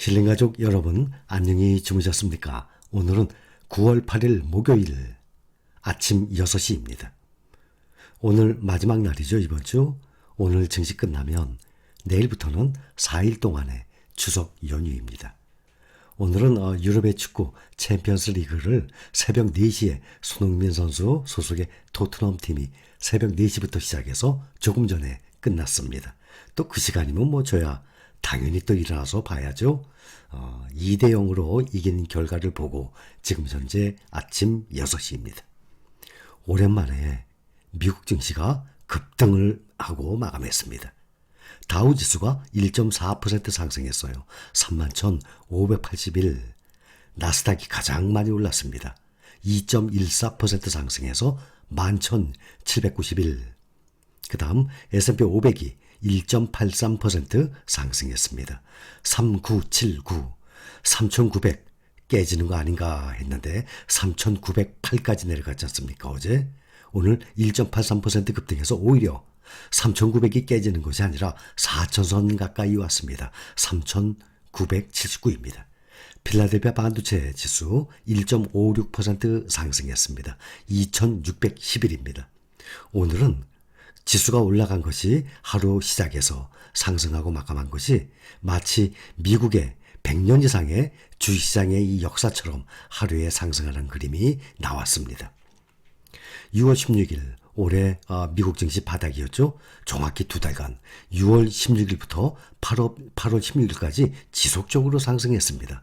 힐링가족 여러분, 안녕히 주무셨습니까? 오늘은 9월 8일 목요일 아침 6시입니다. 오늘 마지막 날이죠, 이번 주. 오늘 증시 끝나면 내일부터는 4일 동안의 추석 연휴입니다. 오늘은 유럽의 축구 챔피언스 리그를 새벽 4시에 손흥민 선수 소속의 토트넘 팀이 새벽 4시부터 시작해서 조금 전에 끝났습니다. 또 그 시간이면 저야 당연히 또 일어나서 봐야죠. 2대 0으로 이긴 결과를 보고 지금 현재 아침 6시입니다. 오랜만에 미국 증시가 급등을 하고 마감했습니다. 다우지수가 1.4% 상승했어요. 31,581. 나스닥이 가장 많이 올랐습니다. 2.14% 상승해서 11,791. 그 다음 S&P 500이 1.83% 상승했습니다. 3979, 3900 깨지는 거 아닌가 했는데 3908까지 내려갔지 않습니까 어제? 오늘 1.83% 급등해서 오히려 3900이 깨지는 것이 아니라 4000선 가까이 왔습니다. 3979입니다. 필라델피아 반도체 지수 1.56% 상승했습니다. 2611입니다. 오늘은 지수가 올라간 것이 하루 시작해서 상승하고 마감한 것이 마치 미국의 100년 이상의 주식시장의 이 역사처럼 하루에 상승하는 그림이 나왔습니다. 6월 16일 올해 미국 증시 바닥이었죠. 정확히 2달간 6월 16일부터 8월 16일까지 지속적으로 상승했습니다.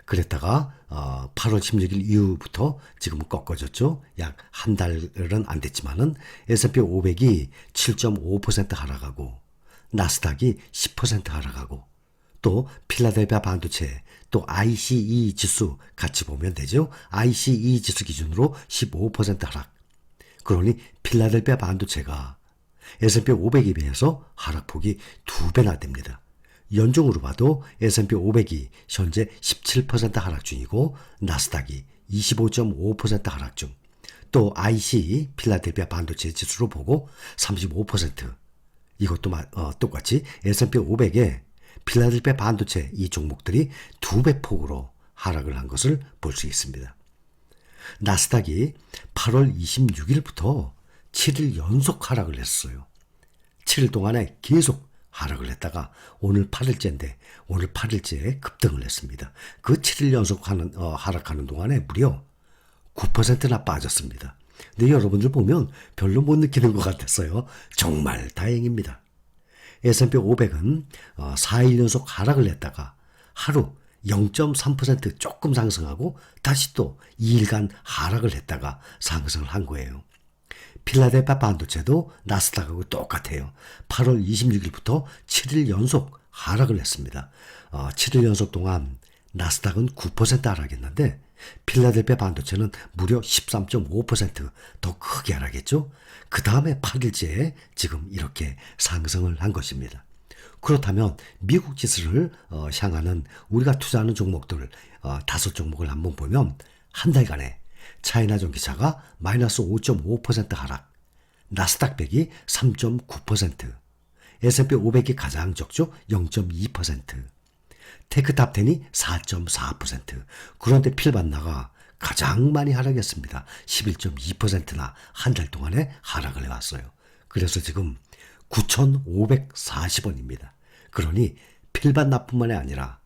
그랬다가 8월 16일 이후부터 지금은 꺾어졌죠. 약 한 달은 안 됐지만은 S&P 500이 7.5% 하락하고 나스닥이 10% 하락하고 또 필라델피아 반도체 또 ICE 지수 같이 보면 되죠. ICE 지수 기준으로 15% 하락. 그러니 필라델피아 반도체가 S&P 500에 비해서 하락폭이 2배나 됩니다. 연중으로 봐도 S&P 500이 현재 17% 하락 중이고 나스닥이 25.5% 하락 중. 또 IC 필라델피아 반도체 지수로 보고 35%. 이것도 똑같이 S&P 500에 필라델피아 반도체 이 종목들이 2배 폭으로 하락을 한 것을 볼 수 있습니다. 나스닥이 8월 26일부터 7일 연속 하락을 했어요. 7일 동안에 계속 하락을 했다가 오늘 8일째인데 오늘 8일째에 급등을 했습니다. 그 7일 연속 하락하는 동안에 무려 9%나 빠졌습니다. 근데 여러분들 보면 별로 못 느끼는 것 같았어요. 정말 다행입니다. S&P 500은 4일 연속 하락을 했다가 하루 0.3% 조금 상승하고 다시 또 2일간 하락을 했다가 상승을 한 거예요. 필라델피아 반도체도 나스닥하고 똑같아요. 8월 26일부터 7일 연속 하락을 했습니다. 7일 연속 동안 나스닥은 9% 하락했는데 필라델피아 반도체는 무려 13.5% 크게 하락했죠. 그 다음에 8일째에 지금 이렇게 상승을 한 것입니다. 그렇다면 미국 지수를 향하는 우리가 투자하는 종목들 5종목을 한번 보면 한 달간에 차이나 전기차가 마이너스 5.5% 하락, 나스닥 100이 3.9%, S&P 500이 가장 적죠? 0.2%, 테크탑10이 4.4%, 그런데 필반나가 가장 많이 하락했습니다. 11.2%나 한 달 동안에 하락을 해왔어요. 그래서 지금 9,540원입니다. 그러니 필반나뿐만이 아니라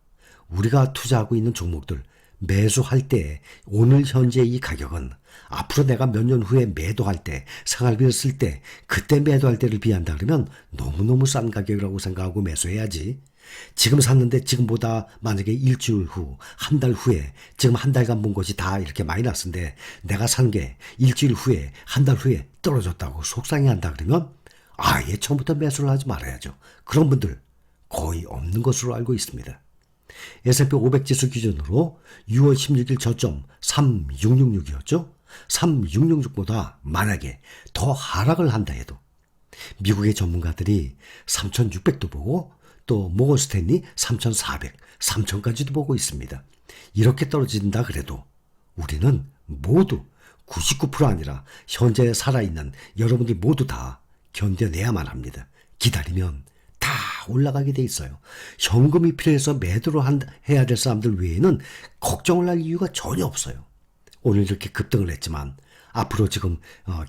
우리가 투자하고 있는 종목들 매수할 때 오늘 현재 이 가격은 앞으로 내가 몇 년 후에 매도할 때 생활비를 쓸 때 그때 매도할 때를 비한다 그러면 너무너무 싼 가격이라고 생각하고 매수해야지. 지금 샀는데 지금보다 만약에 일주일 후, 한 달 후에 지금 한 달간 본 것이 다 이렇게 마이너스인데 내가 산 게 일주일 후에 한 달 후에 떨어졌다고 속상해한다 그러면 아예 처음부터 매수를 하지 말아야죠. 그런 분들 거의 없는 것으로 알고 있습니다. S&P 500 지수 기준으로 6월 16일 저점 3666이었죠. 3666보다 만약에 더 하락을 한다 해도 미국의 전문가들이 3600도 보고 또 모건 스탠리 3400, 3000까지도 보고 있습니다. 이렇게 떨어진다 그래도 우리는 모두 99% 아니라 현재 살아있는 여러분들 모두 다 견뎌내야만 합니다. 기다리면 다 올라가게 돼 있어요. 현금이 필요해서 매도를 해야 될 사람들 외에는 걱정을 할 이유가 전혀 없어요. 오늘 이렇게 급등을 했지만 앞으로 지금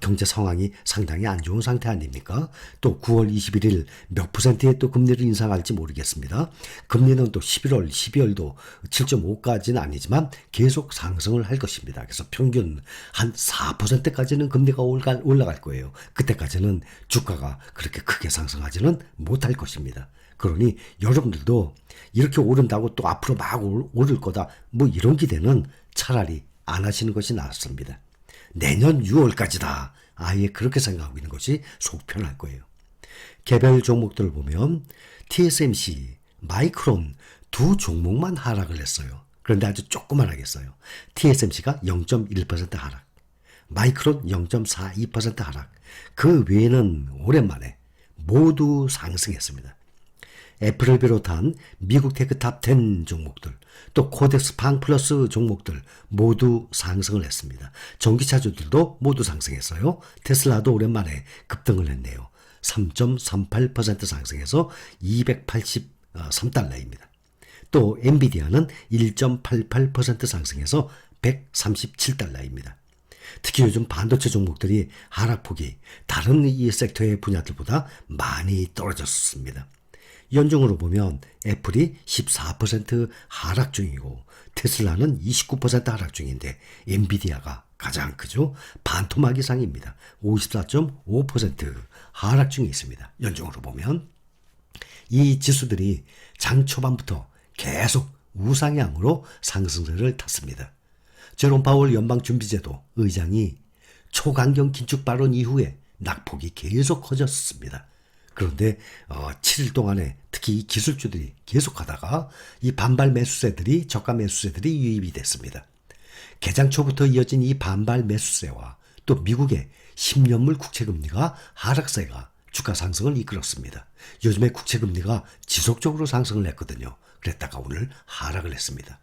경제 상황이 상당히 안 좋은 상태 아닙니까? 또 9월 21일 몇 %의 또 금리를 인상할지 모르겠습니다. 금리는 또 11월, 12월도 7.5까지는 아니지만 계속 상승을 할 것입니다. 그래서 평균 한 4%까지는 금리가 올라갈 거예요. 그때까지는 주가가 그렇게 크게 상승하지는 못할 것입니다. 그러니 여러분들도 이렇게 오른다고 또 앞으로 막 오를 거다 뭐 이런 기대는 차라리 안 하시는 것이 낫습니다. 내년 6월까지다. 아예 그렇게 생각하고 있는 것이 속 편할 거예요. 개별 종목들을 보면 TSMC, 마이크론 두 종목만 하락을 했어요. 그런데 아주 조그만하게 했어요. TSMC가 0.1% 하락, 마이크론 0.42% 하락. 그 외에는 오랜만에 모두 상승했습니다. 애플을 비롯한 미국 테크탑 10 종목들, 또 코덱스 팡플러스 종목들 모두 상승을 했습니다. 전기차주들도 모두 상승했어요. 테슬라도 오랜만에 급등을 했네요. 3.38% 상승해서 283달러입니다. 또 엔비디아는 1.88% 상승해서 137달러입니다. 특히 요즘 반도체 종목들이 하락폭이 다른 이 섹터의 분야들보다 많이 떨어졌습니다. 연중으로 보면 애플이 14% 하락 중이고 테슬라는 29% 하락 중인데 엔비디아가 가장 크죠. 반토막 이상입니다. 54.5% 하락 중에 있습니다. 연중으로 보면 이 지수들이 장 초반부터 계속 우상향으로 상승세를 탔습니다. 제롬 파월 연방준비제도 의장이 초강경 긴축 발언 이후에 낙폭이 계속 커졌습니다. 그런데 7일 동안에 특히 이 기술주들이 계속하다가 이 반발 매수세들이 저가 매수세들이 유입이 됐습니다. 개장 초부터 이어진 이 반발 매수세와 또 미국의 10년물 국채금리가 하락세가 주가 상승을 이끌었습니다. 요즘에 국채금리가 지속적으로 상승을 했거든요. 그랬다가 오늘 하락을 했습니다.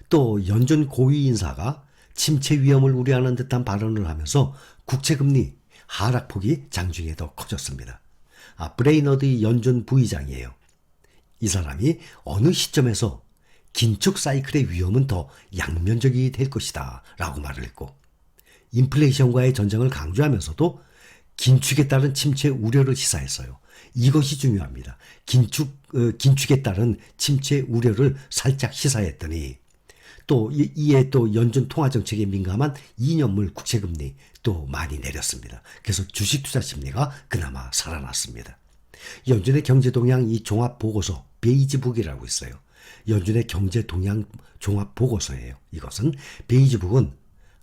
또 연준 고위 인사가 침체 위험을 우려하는 듯한 발언을 하면서 국채금리 하락폭이 장중에 더 커졌습니다. 브레이너드 연준 부의장이에요. 이 사람이 어느 시점에서 긴축 사이클의 위험은 더 양면적이 될 것이다 라고 말을 했고 인플레이션과의 전쟁을 강조하면서도 긴축에 따른 침체 우려를 시사했어요. 이것이 중요합니다. 긴축에 따른 침체 우려를 살짝 시사했더니 또 이에 또 연준 통화정책에 민감한 2년물 국채금리 또 많이 내렸습니다. 그래서 주식 투자 심리가 그나마 살아났습니다. 연준의 경제동향 이 종합보고서 베이지북이라고 있어요. 연준의 경제동향 종합보고서예요. 이것은 베이지북은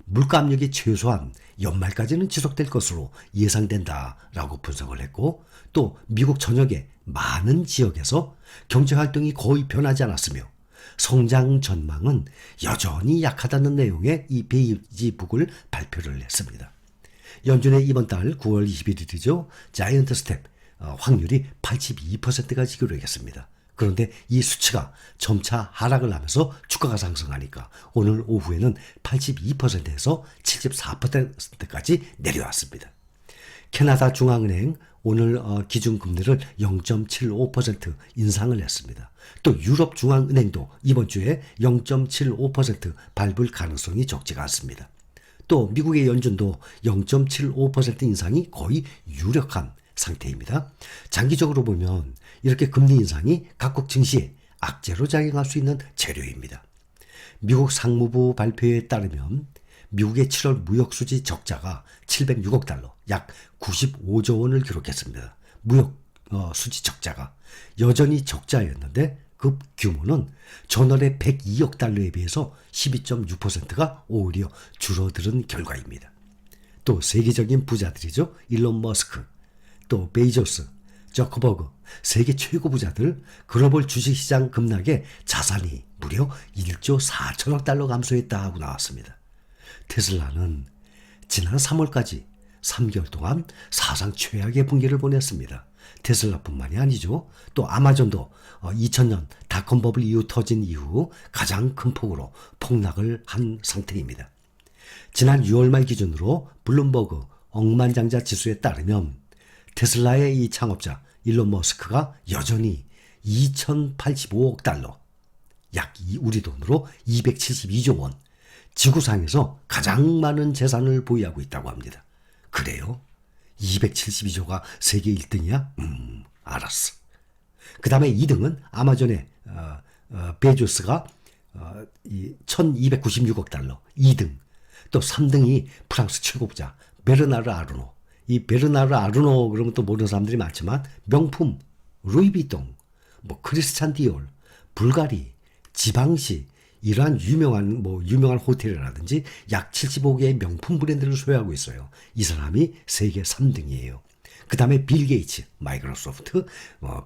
물가 압력이 최소한 연말까지는 지속될 것으로 예상된다라고 분석을 했고 또 미국 전역의 많은 지역에서 경제활동이 거의 변하지 않았으며 성장 전망은 여전히 약하다는 내용의 이 베이지북을 발표를 했습니다. 연준의 이번 달 9월 21일이죠. 자이언트 스텝 확률이 82%가 지기로 했습니다. 그런데 이 수치가 점차 하락을 하면서 주가가 상승하니까 오늘 오후에는 82%에서 74%까지 내려왔습니다. 캐나다 중앙은행 오늘 기준금리를 0.75% 인상을 했습니다. 또 유럽 중앙은행도 이번 주에 0.75% 밟을 가능성이 적지가 않습니다. 또 미국의 연준도 0.75% 인상이 거의 유력한 상태입니다. 장기적으로 보면 이렇게 금리 인상이 각국 증시에 악재로 작용할 수 있는 재료입니다. 미국 상무부 발표에 따르면 미국의 7월 무역수지 적자가 706억 달러, 약 95조 원을 기록했습니다. 무역 수지 적자가 여전히 적자였는데 그 규모는 전월의 102억 달러에 비해서 12.6%가 오히려 줄어드는 결과입니다. 또 세계적인 부자들이죠. 일론 머스크, 또 베이조스, 저커버그, 세계 최고 부자들 글로벌 주식시장 급락에 자산이 무려 1조 4천억 달러 감소했다고 나왔습니다. 테슬라는 지난 3월까지 3개월 동안 사상 최악의 분기를 보냈습니다. 테슬라뿐만이 아니죠. 또 아마존도 2000년 닷컴 버블 이후 터진 이후 가장 큰 폭으로 폭락을 한 상태입니다. 지난 6월 말 기준으로 블룸버그 억만장자 지수에 따르면 테슬라의 이 창업자 일론 머스크가 여전히 2085억 달러, 약 우리 돈으로 272조 원, 지구상에서 가장 많은 재산을 보유하고 있다고 합니다. 그래요? 272조가 세계 1등이야? 알았어. 그 다음에 2등은 아마존의 베조스가 1296억 달러 2등. 또 3등이 프랑스 최고부자 베르나르 아르노. 이 베르나르 아르노 그러면 또 모르는 사람들이 많지만 명품 루이비통, 뭐 크리스찬 디올, 불가리, 지방시 이러한 유명한 호텔이라든지 약 75개의 명품 브랜드를 소유하고 있어요. 이 사람이 세계 3등이에요. 그 다음에 빌 게이츠, 마이크로소프트,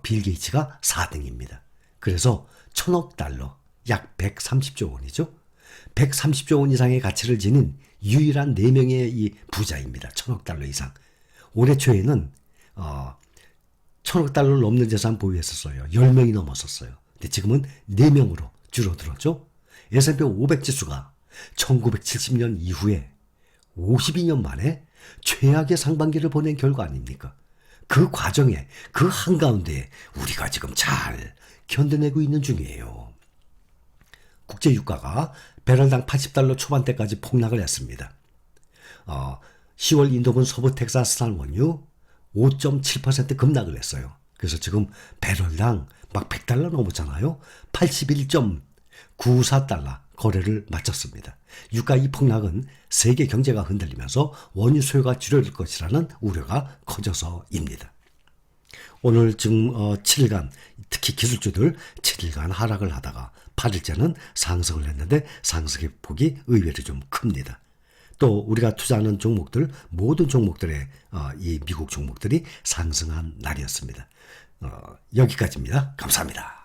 빌 게이츠가 4등입니다. 그래서 1000억 달러, 약 130조 원이죠. 130조 원 이상의 가치를 지닌 유일한 4명의 이 부자입니다. 1000억 달러 이상. 올해 초에는 1000억 달러를 넘는 재산 보유했었어요. 10명이 넘었었어요. 근데 지금은 4명으로 줄어들었죠. S&P 500 지수가 1970년 이후에 52년 만에 최악의 상반기를 보낸 결과 아닙니까? 그 과정에, 그 한가운데에 우리가 지금 잘 견뎌내고 있는 중이에요. 국제 유가가 배럴당 80달러 초반대까지 폭락을 했습니다. 10월 인도분 서부 텍사스산 원유 5.7% 급락을 했어요. 그래서 지금 배럴당 막 100달러 넘었잖아요. 81.94달러 거래를 마쳤습니다. 유가 이 폭락은 세계 경제가 흔들리면서 원유 수요가 줄어들 것이라는 우려가 커져서입니다. 오늘 지금 7일간 특히 기술주들 7일간 하락을 하다가 8일째는 상승을 했는데 상승의 폭이 의외로 좀 큽니다. 또 우리가 투자하는 종목들 모든 종목들의 이 미국 종목들이 상승한 날이었습니다. 여기까지입니다. 감사합니다.